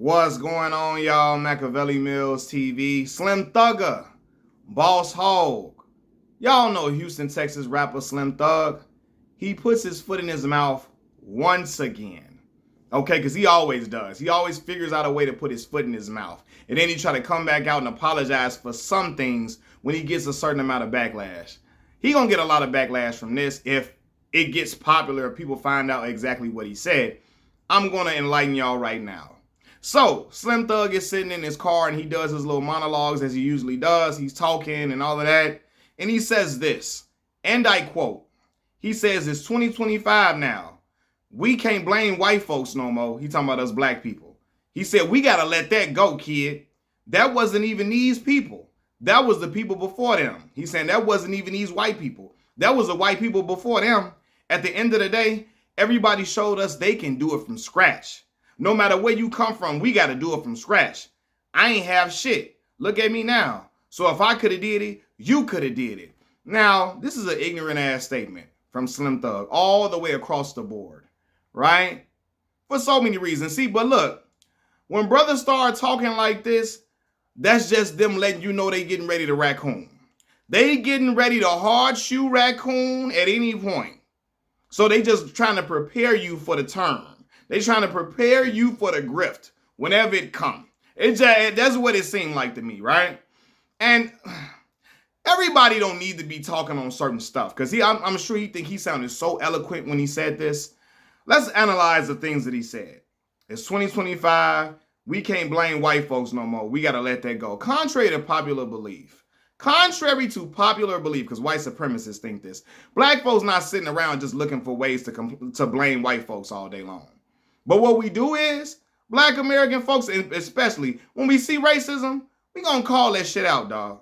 What's going on, y'all? Machiavelli Mills TV. Slim Thugger, Boss Hog. Y'all know Houston, Texas rapper Slim Thug. He puts his foot in his mouth once again. Okay, because he always does. He always figures out a way to put his foot in his mouth. And then he try to come back out and apologize for some things when he gets a certain amount of backlash. He gonna get a lot of backlash from this if it gets popular, if people find out exactly what he said. I'm gonna enlighten y'all right now. So, Slim Thug is sitting in his car and he does his little monologues as he usually does. He's talking and all of that. And he says this, and I quote, he says, it's 2025 now. We can't blame white folks no more. He talking about us black people. He said, we got to let that go, kid. That wasn't even these people. That was the people before them. He's saying that wasn't even these white people. That was the white people before them. At the end of the day, everybody showed us they can do it from scratch. No matter where you come from, we got to do it from scratch. I ain't have shit. Look at me now. So if I could have did it, you could have did it. Now, this is an ignorant ass statement from Slim Thug all the way across the board, right? For so many reasons. See, but look, when brothers start talking like this, that's just them letting you know they getting ready to raccoon. They getting ready to hard shoe raccoon at any point. So they just trying to prepare you for the turn. They trying to prepare you for the grift whenever it comes. That's what it seemed like to me, right? And everybody don't need to be talking on certain stuff because I'm sure he think he sounded so eloquent when he said this. Let's analyze the things that he said. It's 2025. We can't blame white folks no more. We got to let that go. Contrary to popular belief, because white supremacists think this, black folks not sitting around just looking for ways to blame white folks all day long. But what we do is, black American folks, especially when we see racism, we gonna call that shit out, dog.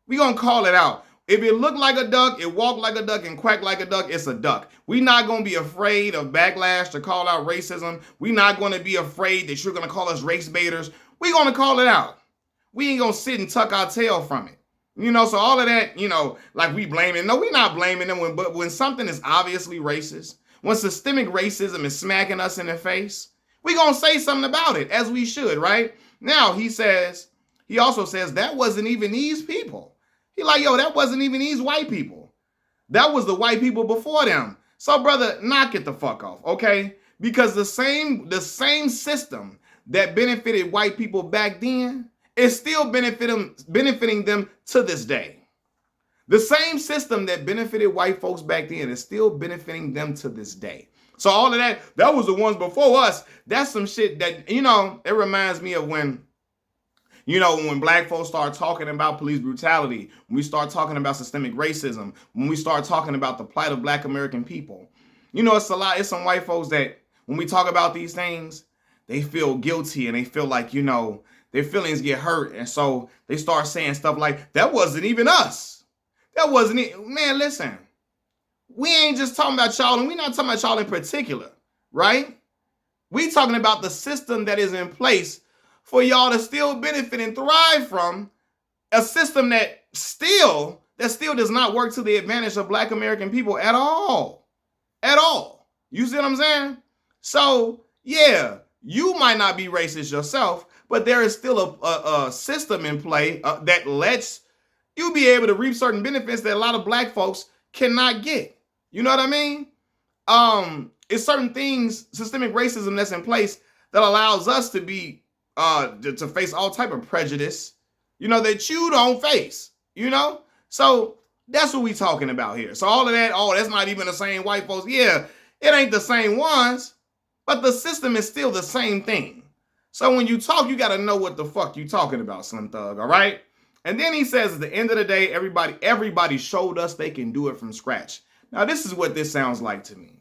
We gonna call it out. If it look like a duck, it walk like a duck, and quack like a duck, it's a duck. We not gonna be afraid of backlash to call out racism. We not gonna be afraid that you're gonna call us race baiters. We gonna call it out. We ain't gonna sit and tuck our tail from it. So all of that, like we blaming. No, we not blaming them. But when something is obviously racist, when systemic racism is smacking us in the face, we gonna say something about it, as we should, right? Now, he also says, that wasn't even these people. He like, yo, that wasn't even these white people. That was the white people before them. So, brother, knock it the fuck off, okay? Because the same system that benefited white people back then is still benefiting them to this day. The same system that benefited white folks back then is still benefiting them to this day. So all of that was the ones before us. That's some shit that, it reminds me of when black folks start talking about police brutality, when we start talking about systemic racism, when we start talking about the plight of black American people. It's some white folks that when we talk about these things, they feel guilty and they feel like, their feelings get hurt. And so they start saying stuff like, that wasn't even us. That wasn't it. Man, listen, we ain't just talking about y'all, and we're not talking about y'all in particular, right? We talking about the system that is in place for y'all to still benefit and thrive from, a system that still does not work to the advantage of black American people at all. At all. You see what I'm saying? So, yeah, you might not be racist yourself, but there is still a system in play that lets you be able to reap certain benefits that a lot of black folks cannot get. You know what I mean? It's certain things, systemic racism that's in place that allows us to be to face all type of prejudice, that you don't face, So that's what we talking about here. So all of that, that's not even the same white folks. Yeah, it ain't the same ones, but the system is still the same thing. So when you talk, you got to know what the fuck you talking about, Slim Thug, all right? And then he says, at the end of the day, everybody showed us they can do it from scratch. Now, this is what this sounds like to me.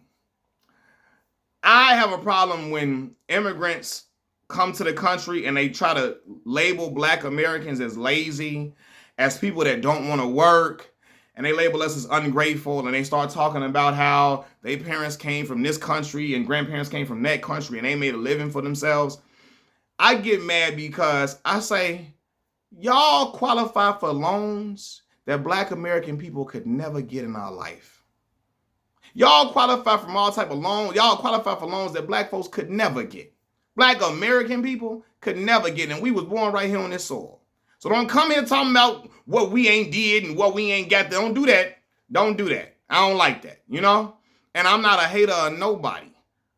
I have a problem when immigrants come to the country and they try to label black Americans as lazy, as people that don't want to work, and they label us as ungrateful, and they start talking about how their parents came from this country and grandparents came from that country and they made a living for themselves. I get mad because I say, y'all qualify for loans that black American people could never get in our life. Y'all qualify from all type of loans. Y'all qualify for loans that black folks could never get. Black American people could never get in. We was born right here on this soil. So don't come here talking about what we ain't did and what we ain't got. Don't do that. Don't do that. I don't like that, you know? And I'm not a hater of nobody.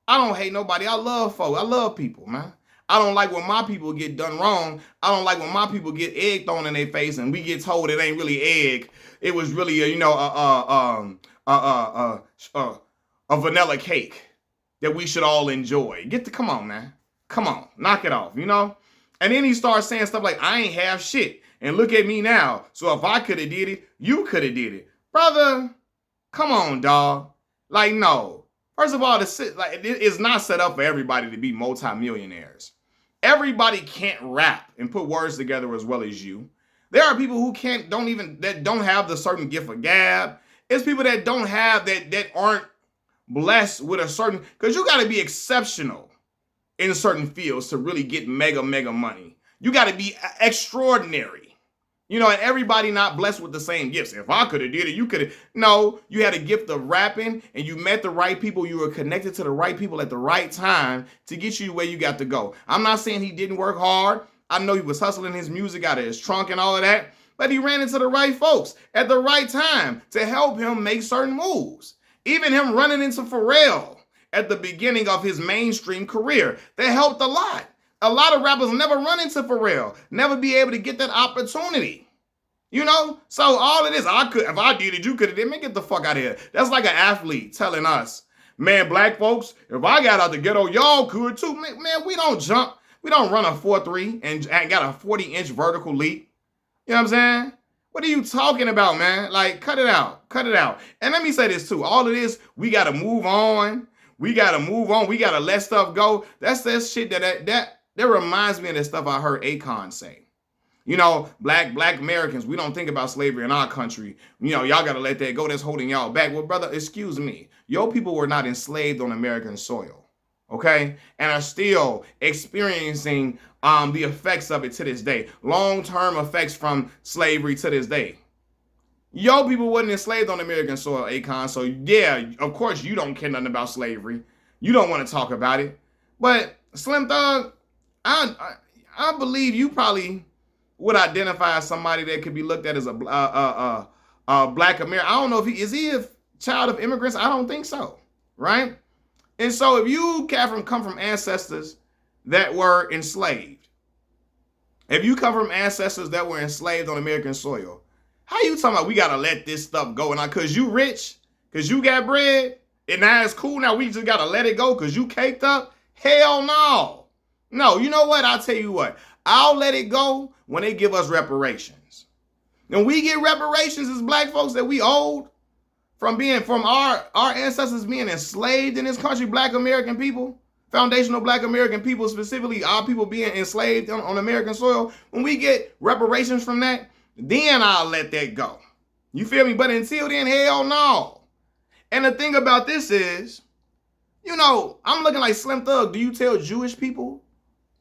I don't hate nobody. I love folks. I love people, man. I don't like when my people get done wrong. I don't like when my people get egg thrown in their face and we get told it ain't really egg. It was really a vanilla cake that we should all enjoy. Come on, man. Come on, knock it off, you know? And then he starts saying stuff like, I ain't have shit. And look at me now. So if I could have did it, you could have did it. Brother, come on, dog. Like, no. First of all, it's not set up for everybody to be multimillionaires. Everybody can't rap and put words together as well as you. There are people who don't have the certain gift of gab. It's people that don't have that aren't blessed with a certain, because you got to be exceptional in certain fields to really get mega money. You got to be extraordinary. You know, and everybody not blessed with the same gifts. If I could have did it, you could have. No, you had a gift of rapping and you met the right people. You were connected to the right people at the right time to get you where you got to go. I'm not saying he didn't work hard. I know he was hustling his music out of his trunk and all of that, but he ran into the right folks at the right time to help him make certain moves. Even him running into Pharrell at the beginning of his mainstream career, that helped a lot. A lot of rappers never run into Pharrell, never be able to get that opportunity. You know? So all of this, if I did it, you could have did it. Man, get the fuck out of here. That's like an athlete telling us, man, black folks, if I got out the ghetto, y'all could too. Man, we don't jump. We don't run a 4.3 and got a 40-inch vertical leap. You know what I'm saying? What are you talking about, man? Like, cut it out. Cut it out. And let me say this too. All of this, we got to move on. We got to move on. We got to let stuff go. That's that shit that reminds me of the stuff I heard Akon say. You know, black Americans, we don't think about slavery in our country. You know, y'all got to let that go. That's holding y'all back. Well, brother, excuse me. Your people were not enslaved on American soil, okay? And are still experiencing the effects of it to this day. Long-term effects from slavery to this day. Your people wasn't enslaved on American soil, Akon. So yeah, of course you don't care nothing about slavery. You don't want to talk about it. But Slim Thug, I believe you probably would identify as somebody that could be looked at as a black American. I don't know if is he a child of immigrants? I don't think so, right? And so if you come from ancestors that were enslaved, if you come from ancestors that were enslaved on American soil, how you talking about we gotta let this stuff go? And cause you rich, cause you got bread, and now it's cool. Now we just gotta let it go cause you caked up? Hell no. No, you know what? I'll tell you what. I'll let it go when they give us reparations. And we get reparations as black folks that we owed from our ancestors being enslaved in this country, black American people, foundational black American people, specifically our people being enslaved on American soil. When we get reparations from that, then I'll let that go. You feel me? But until then, hell no. And the thing about this is, you know, I'm looking like Slim Thug. Do you tell Jewish people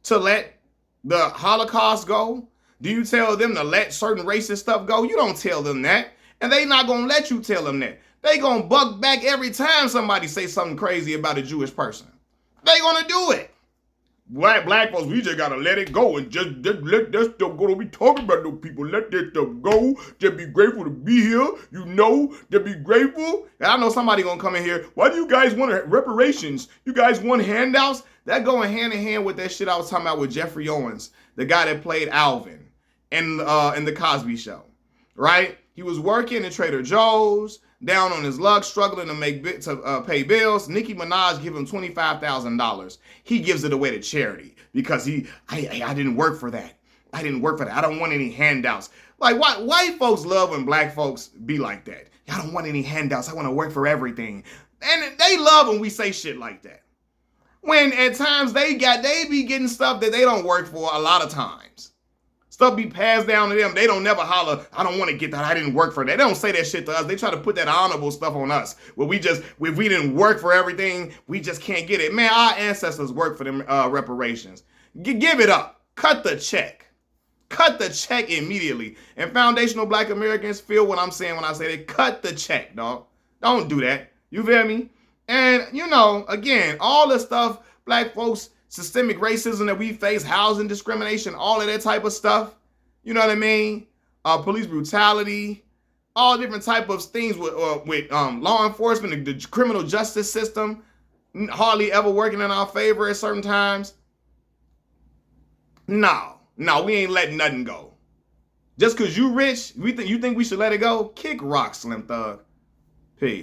to let the Holocaust go? Do you tell them to let certain racist stuff go? You don't tell them that. And they not going to let you tell them that. They going to buck back every time somebody say something crazy about a Jewish person. They going to do it. Black folks, we just got to let it go and just let that stuff go. Don't be talking about those people. Let that stuff go. Just be grateful to be here. You know, just be grateful. And I know somebody going to come in here. Why do you guys want reparations? You guys want handouts? That going hand in hand with that shit I was talking about with Jeffrey Owens, the guy that played Alvin in the Cosby Show, right? He was working at Trader Joe's, down on his luck, struggling to pay bills. Nicki Minaj give him $25,000. He gives it away to charity because I didn't work for that. I didn't work for that. I don't want any handouts. Like white folks love when black folks be like that. I don't want any handouts. I want to work for everything. And they love when we say shit like that. When at times they be getting stuff that they don't work for a lot of times. Stuff be passed down to them. They don't never holler, I don't want to get that. I didn't work for that. They don't say that shit to us. They try to put that honorable stuff on us. Where if we didn't work for everything, we just can't get it. Man, our ancestors worked for them reparations. Give it up. Cut the check. Cut the check immediately. And foundational black Americans feel what I'm saying when I say they cut the check, dog. Don't do that. You feel me? And, you know, again, all the stuff black folks systemic racism that we face, housing discrimination, all of that type of stuff. You know what I mean? Police brutality, all different type of things with law enforcement, the criminal justice system, hardly ever working in our favor at certain times. No, we ain't letting nothing go. Just because you rich, you think we should let it go? Kick rocks, Slim Thug. Peace.